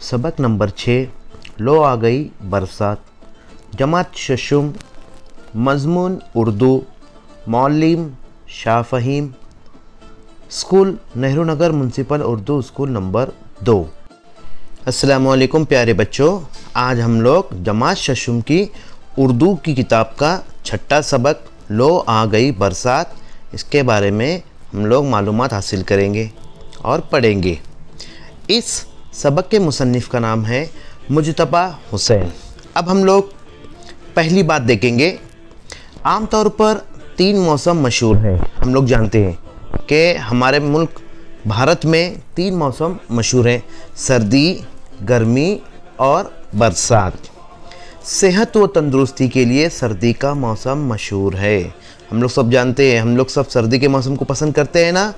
सबक नंबर 6 लो आ गई बरसात। जमात शशुम, मज़मून Urdu, मौलिम Shah Faheem, school Nehru Nagar municipal Urdu school number 2। अस्सलामुअलैकुम प्यारे बच्चों, आज हम लोग जमात शशुम की उर्दू की किताब का छठा सबक लो आ गई बरसात, इसके बारे में हम लोग मालूमात हासिल करेंगे और पढ़ेंगे। इस सबक के मुसन्निफ़ का नाम है मुजतबा हुसैन। अब हम लोग पहली बात देखेंगे। आम तौर पर 3 मौसम मशहूर हैं। हम लोग जानते हैं कि हमारे मुल्क भारत में 3 मौसम मशहूर हैं, सर्दी, गर्मी और बरसात। सेहत व तंदुरुस्ती के लिए सर्दी का मौसम मशहूर है। हम लोग सब जानते हैं, हम लोग सब सर्दी के मौसम को पसंद करते हैं ना।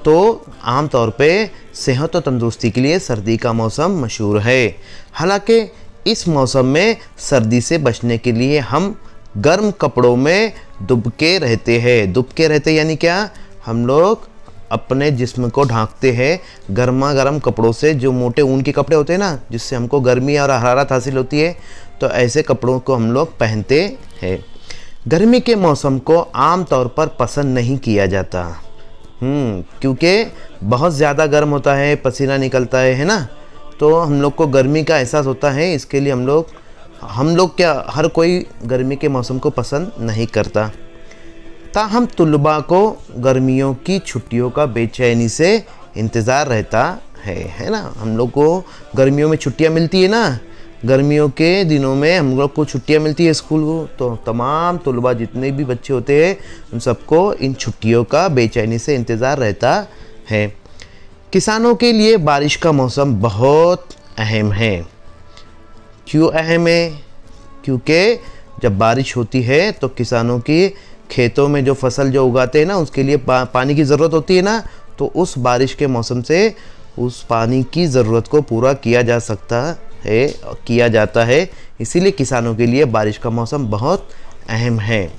तो आम तौर पे सेहत और तंदुरुस्ती के लिए सर्दी का मौसम मशहूर है। हालांकि इस मौसम में सर्दी से बचने के लिए हम गर्म कपड़ों में दुबके रहते यानी क्या, हम लोग अपने जिस्म को ढांकते हैं गर्मा गर्म कपड़ों से, जो मोटे ऊन के कपड़े होते हैं ना, जिससे हमको गर्मी और हरारत हासिल होती है। तो ऐसे कपड़ों को हम लोग पहनते हैं। गर्मी के मौसम को आम तौर पर पसंद नहीं किया जाता, क्योंकि बहुत ज़्यादा गर्म होता है, पसीना निकलता है ना। तो हम लोग को गर्मी का एहसास होता है, इसके लिए हम लोग क्या, हर कोई गर्मी के मौसम को पसंद नहीं करता। ताहम तुलबा को गर्मियों की छुट्टियों का बेचैनी से इंतज़ार रहता है ना। हम लोग को गर्मियों में छुट्टियां मिलती है ना, गर्मियों के दिनों में हम लोग को छुट्टियां मिलती है स्कूल को। तो तमाम तुलबा जितने भी बच्चे होते हैं उन सबको इन छुट्टियों का बेचैनी से इंतज़ार रहता है। किसानों के लिए बारिश का मौसम बहुत अहम है। क्यों अहम है? क्योंकि जब बारिश होती है तो किसानों की खेतों में जो फसल जो उगाते हैं ना, उसके लिए पानी की ज़रूरत होती है ना। तो उस बारिश के मौसम से उस पानी की ज़रूरत को पूरा किया जाता है। इसीलिए किसानों के लिए बारिश का मौसम बहुत अहम है।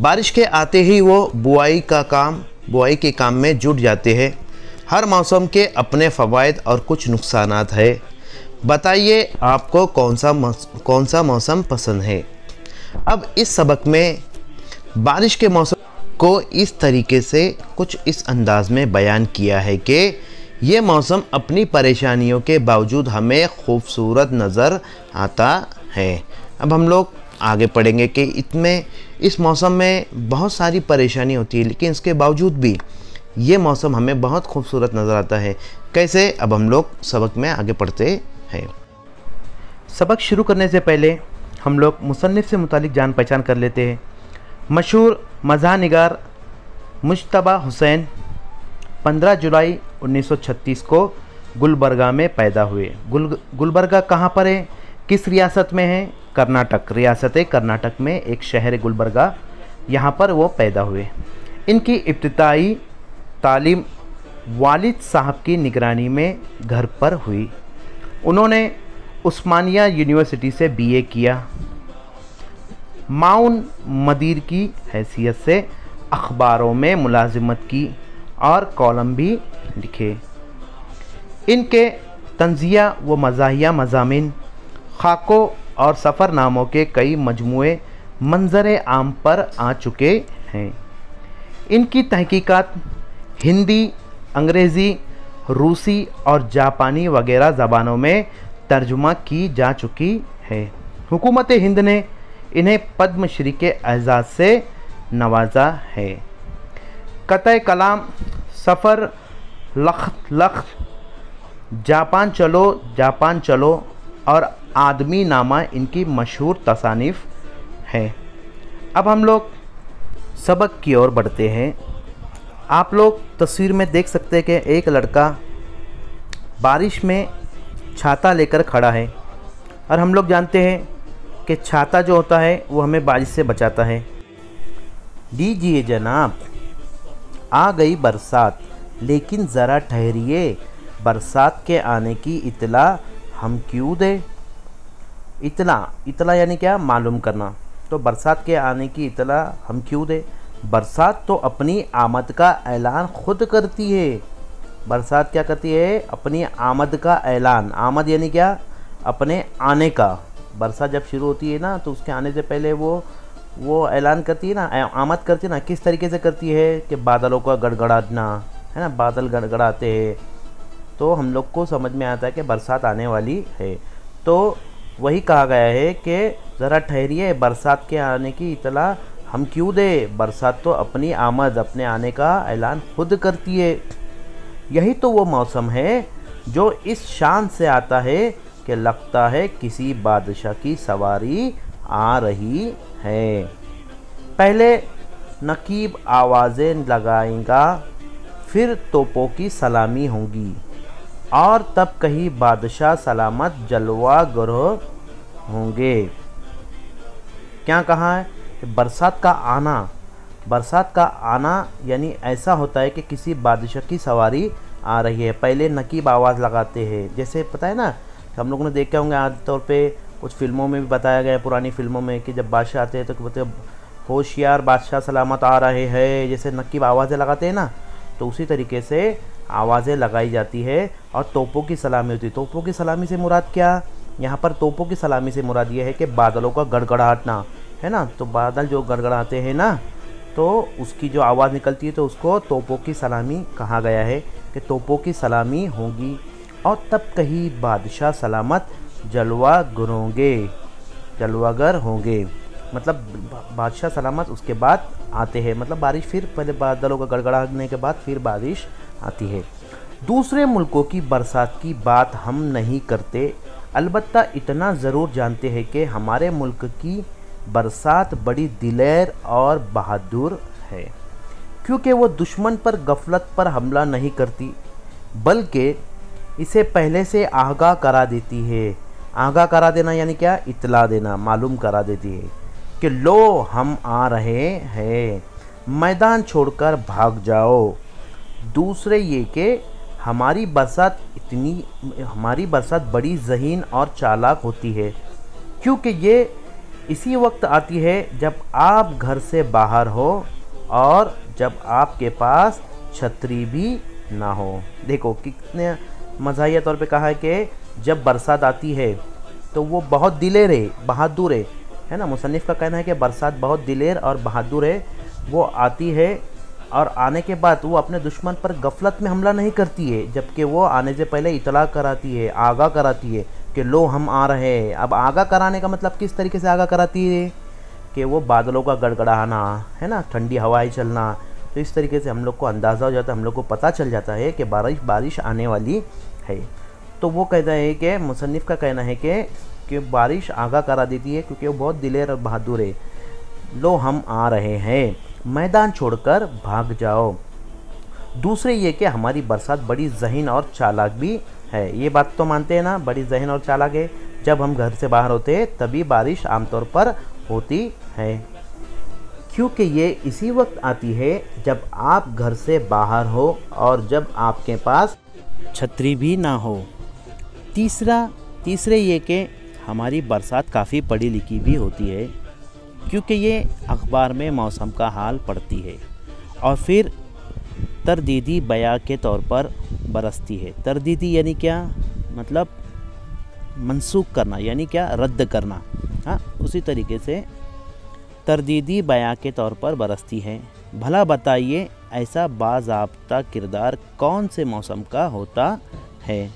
बारिश के आते ही वो बुआई के काम में जुट जाते हैं। हर मौसम के अपने फ़वाइद और कुछ नुकसानात है। बताइए आपको कौन सा मौसम पसंद है। अब इस सबक में बारिश के मौसम को इस तरीके से कुछ इस अंदाज में बयान किया है कि ये मौसम अपनी परेशानियों के बावजूद हमें खूबसूरत नज़र आता है। अब हम लोग आगे पढ़ेंगे कि इस मौसम में बहुत सारी परेशानी होती है, लेकिन इसके बावजूद भी ये मौसम हमें बहुत खूबसूरत नज़र आता है। कैसे? अब हम लोग सबक में आगे पढ़ते हैं। सबक शुरू करने से पहले हम लोग मुसन्निफ़ से मुतालिक जान पहचान कर लेते हैं। मशहूर मज़ाह निगार मुजतबा हुसैन 15 जुलाई 1936 को गुलबर्गा में पैदा हुए। गुलबर्गा कहाँ पर है, किस रियासत में है? कर्नाटक, रियासत कर्नाटक में एक शहर है गुलबर्गा, यहाँ पर वो पैदा हुए। इनकी इब्तिदाई तालीम वालिद साहब की निगरानी में घर पर हुई। उन्होंने उस्मानिया यूनिवर्सिटी से बीए किया। माउन मदीर की हैसियत से अखबारों में मुलाजिमत की और कॉलम भी लिखे। इनके तंज़िया व मज़ाहिया मज़ामीन, खाकों और सफ़रनामों के कई मजमूए मंज़र आम पर आ चुके हैं। इनकी तहकीकात हिंदी, अंग्रेज़ी, रूसी और जापानी वगैरह ज़बानों में तर्जुमा की जा चुकी है। हुकूमत हिंद ने इन्हें पद्मश्री के एजाज़ से नवाजा है। कतए कलाम, सफ़र, लख जापान चलो और आदमी नामा इनकी मशहूर तसानीफ़ है। अब हम लोग सबक की ओर बढ़ते हैं। आप लोग तस्वीर में देख सकते हैं कि एक लड़का बारिश में छाता लेकर खड़ा है, और हम लोग जानते हैं कि छाता जो होता है वो हमें बारिश से बचाता है। दीजिए जनाब, आ गई बरसात, लेकिन ज़रा ठहरिए, बरसात के आने की इत्तला हम क्यों दें। इत्तला यानी क्या? मालूम करना। तो बरसात के आने की इत्तला हम क्यों दें? बरसात तो अपनी आमद का ऐलान खुद करती है। बरसात क्या करती है, अपनी आमद का ऐलान, आमद यानी क्या, अपने आने का। बरसात जब शुरू होती है ना तो उसके आने से पहले वो ऐलान करती है ना, आमद करती है ना। किस तरीके से करती है कि बादलों का गड़गड़ाना, है ना, बादल गड़गड़ाते हैं तो हम लोग को समझ में आता है कि बरसात आने वाली है। तो वही कहा गया है कि ज़रा ठहरिए, बरसात के आने की इतला हम क्यों दें, बरसात तो अपनी आमद, अपने आने का ऐलान खुद करती है। यही तो वो मौसम है जो इस शान से आता है कि लगता है किसी बादशाह की सवारी आ रही है। पहले नकीब आवाज़ें लगाएगा, फिर तोपों की सलामी होगी, और तब कहीं बादशाह सलामत जलवा गरोह होंगे। क्या कहा है कि बरसात का आना यानी ऐसा होता है कि किसी बादशाह की सवारी आ रही है। पहले नकीब आवाज़ लगाते हैं, जैसे पता है ना, हम लोगों ने देखे होंगे आमतौर पे कुछ फिल्मों में भी बताया गया है, पुरानी फिल्मों में, कि जब बादशाह आते हैं तो बोलते हैं होशियार बादशाह सलामत आ रहे हैं, जैसे नकीब आवाज़ें लगाते हैं ना, तो उसी तरीके से आवाज़ें लगाई जाती है और तोपों की सलामी होती है। तोपों की सलामी से मुराद क्या, यहाँ पर तोपों की सलामी से मुराद ये है कि बादलों का गड़गड़ाहटना, है ना, तो बादल जो गड़गड़ाते हैं ना तो उसकी जो आवाज़ निकलती है तो उसको तोपों की सलामी कहा गया है कि तोपों की सलामी होगी, और तब कहीं बादशाह सलामत जलवागर होंगे, मतलब बादशाह सलामत उसके बाद आते हैं, मतलब बारिश, फिर पहले बादलों का गड़गड़ाने के बाद फिर बारिश आती है। दूसरे मुल्कों की बरसात की बात हम नहीं करते, अलबत्ता इतना ज़रूर जानते हैं कि हमारे मुल्क की बरसात बड़ी दिलेर और बहादुर है, क्योंकि वो दुश्मन पर गफलत पर हमला नहीं करती, बल्कि इसे पहले से आगाह करा देती है। आगाह करा देना यानी क्या, इतला देना, मालूम करा देती है कि लो हम आ रहे हैं, मैदान छोड़कर भाग जाओ। दूसरे ये कि हमारी बरसात बड़ी ज़हीन और चालाक होती है, क्योंकि ये इसी वक्त आती है जब आप घर से बाहर हो और जब आपके पास छतरी भी ना हो। देखो कितने मज़ाहिया तौर पे कहा है कि जब बरसात आती है तो वो बहुत दिलेर है, बहादुर है ना। मुसन्निफ़ का कहना है कि बरसात बहुत दिलेर और बहादुर है, वो आती है और आने के बाद वो अपने दुश्मन पर गफलत में हमला नहीं करती है, जबकि वो आने से पहले इतला कराती है, आगाह कराती है कि लो हम आ रहे हैं। अब आगाह कराने का मतलब किस तरीके से आगाह कराती है कि वो बादलों का गड़गड़ाना, है ना, ठंडी हवाएं चलना, तो इस तरीके से हम लोग को अंदाज़ा हो जाता है, हम लोग को पता चल जाता है कि बारिश आने वाली है। तो वो कहता है कि मुसन्निफ़ का कहना है कि बारिश आगाह करा देती है क्योंकि वो बहुत दिलेर और बहादुर है। लो हम आ रहे हैं, मैदान छोड़कर भाग जाओ। दूसरे ये कि हमारी बरसात बड़ी ज़हीन और चालाक भी है। ये बात तो मानते हैं ना, बड़ी ज़हीन और चालाक है। जब हम घर से बाहर होते हैं तभी बारिश आमतौर पर होती है, क्योंकि ये इसी वक्त आती है जब आप घर से बाहर हो और जब आपके पास छतरी भी ना हो। तीसरे ये कि हमारी बरसात काफ़ी पढ़ी लिखी भी होती है, क्योंकि ये अखबार में मौसम का हाल पढ़ती है और फिर तरदीदी बयां के तौर पर बरसती है। तरदीदी यानी क्या, मतलब मनसूख करना, यानी क्या, रद्द करना। हाँ, उसी तरीके से तरदीदी बयां के तौर पर बरसती है। भला बताइए ऐसा बाज़ाब्ता किरदार कौन से मौसम का होता है।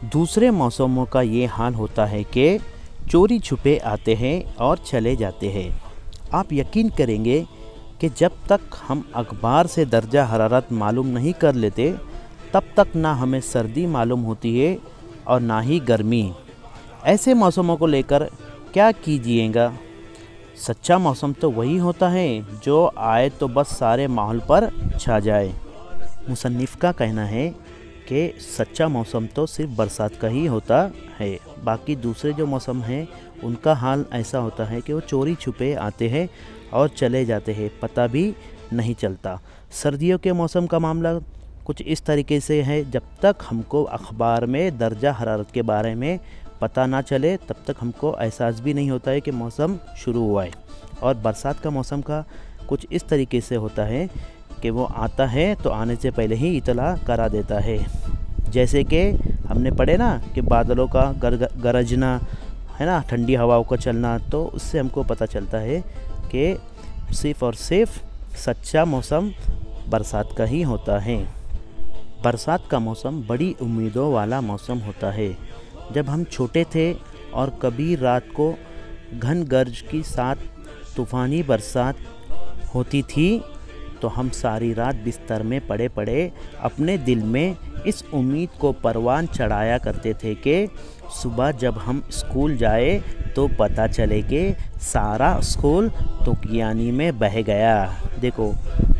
दूसरे मौसमों का ये हाल होता है कि चोरी छुपे आते हैं और चले जाते हैं। आप यकीन करेंगे कि जब तक हम अखबार से दर्जा हरारत मालूम नहीं कर लेते तब तक ना हमें सर्दी मालूम होती है और ना ही गर्मी। ऐसे मौसमों को लेकर क्या कीजिएगा। सच्चा मौसम तो वही होता है जो आए तो बस सारे माहौल पर छा जाए। मुसन्निफ़ का कहना है कि सच्चा मौसम तो सिर्फ बरसात का ही होता है, बाकी दूसरे जो मौसम हैं उनका हाल ऐसा होता है कि वो चोरी छुपे आते हैं और चले जाते हैं, पता भी नहीं चलता। सर्दियों के मौसम का मामला कुछ इस तरीके से है, जब तक हमको अखबार में दर्जा हरारत के बारे में पता ना चले तब तक हमको एहसास भी नहीं होता है कि मौसम शुरू हुआ है। और बरसात का मौसम का कुछ इस तरीके से होता है कि वो आता है तो आने से पहले ही इतला करा देता है। जैसे कि हमने पढ़े ना कि बादलों का गरजना है ना, ठंडी हवाओं का चलना, तो उससे हमको पता चलता है कि सिर्फ़ और सिर्फ सच्चा मौसम बरसात का ही होता है। बरसात का मौसम बड़ी उम्मीदों वाला मौसम होता है। जब हम छोटे थे और कभी रात को घन गर्ज के साथ तूफ़ानी बरसात होती थी तो हम सारी रात बिस्तर में पड़े पड़े अपने दिल में इस उम्मीद को परवान चढ़ाया करते थे कि सुबह जब हम स्कूल जाए तो पता चले कि सारा स्कूल तुगयानी में बह गया। देखो,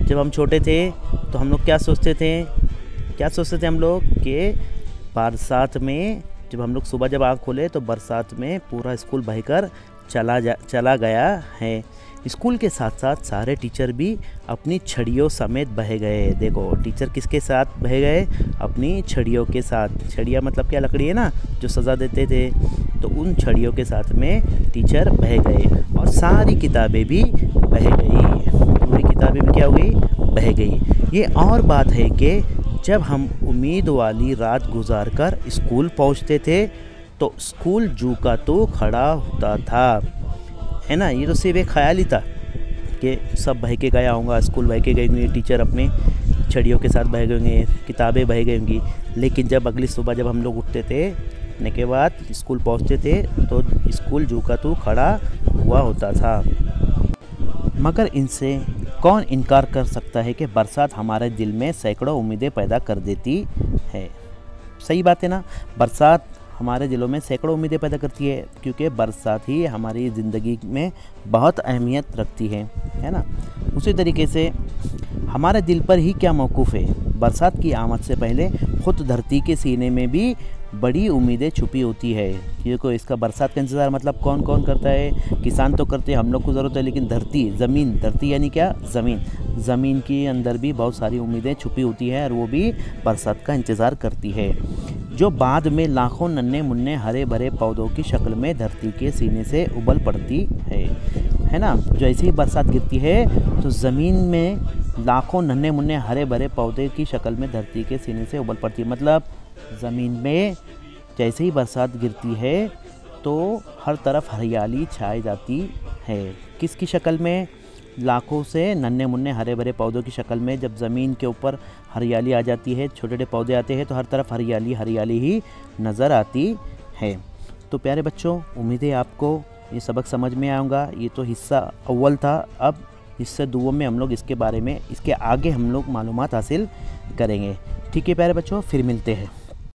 जब हम छोटे थे तो हम लोग क्या सोचते थे हम लोग कि बरसात में जब हम लोग सुबह जब आँख खोले तो बरसात में पूरा स्कूल बहकर चला गया है। स्कूल के साथ साथ सारे टीचर भी अपनी छड़ियों समेत बह गए। देखो, टीचर किसके साथ बह गए? अपनी छड़ियों के साथ। छड़ियाँ मतलब क्या, लकड़ी है ना जो सज़ा देते थे, तो उन छड़ियों के साथ में टीचर बह गए और सारी किताबें भी बह गई। पूरी किताबें भी क्या हो गई? बह गई। ये और बात है कि जब हम उम्मीद वाली रात गुजार कर स्कूल पहुँचते थे तो स्कूल जूका तो खड़ा होता था, है ना। ये तो सिर्फ एक ख्याल ही था कि सब बह के गया होगा, स्कूल बह के गए होंगे, टीचर अपने छड़ियों के साथ बह गए होंगे, किताबें बह गई होंगी। लेकिन जब अगली सुबह जब हम लोग उठते थे, उठने के बाद स्कूल पहुंचते थे तो स्कूल जूका तो खड़ा हुआ होता था। मगर इनसे कौन इनकार कर सकता है कि बरसात हमारे दिल में सैकड़ों उम्मीदें पैदा कर देती है। सही बात है ना। बरसात हमारे दिलों में सैकड़ों उम्मीदें पैदा करती है क्योंकि बरसात ही हमारी ज़िंदगी में बहुत अहमियत रखती है ना। उसी तरीके से हमारे दिल पर ही क्या मौकूफ़ है। बरसात की आमद से पहले खुद धरती के सीने में भी बड़ी उम्मीदें छुपी होती है। क्योंकि इसका बरसात का इंतज़ार मतलब कौन कौन करता है? किसान तो करते हैं, हम लोग को ज़रूरत है, लेकिन धरती यानी क्या? ज़मीन के अंदर भी बहुत सारी उम्मीदें छुपी होती है और वो भी बरसात का इंतज़ार करती है, जो बाद में लाखों नन्हे मुन्ने हरे भरे पौधों की शक्ल में धरती के सीने से उबल पड़ती है ना। जैसे ही बरसात गिरती है तो ज़मीन में लाखों नन्हे मुन्ने हरे भरे पौधे की शक्ल में धरती के सीने से उबल पड़ती है। मतलब ज़मीन में जैसे ही बरसात गिरती है तो हर तरफ हरियाली छाई जाती है। किसकी शक्ल में? लाखों से नन्हे मुन्ने हरे भरे पौधों की शक्ल में। जब ज़मीन के ऊपर हरियाली आ जाती है, छोटे छोटे पौधे आते हैं तो हर तरफ हरियाली हरियाली ही नज़र आती है। तो प्यारे बच्चों, उम्मीद है आपको ये सबक समझ में आएगा। ये तो हिस्सा अव्वल था। अब हिस्से दुओं में हम लोग इसके बारे में, इसके आगे हम लोग मालूमात हासिल करेंगे। ठीक है प्यारे बच्चों, फिर मिलते हैं।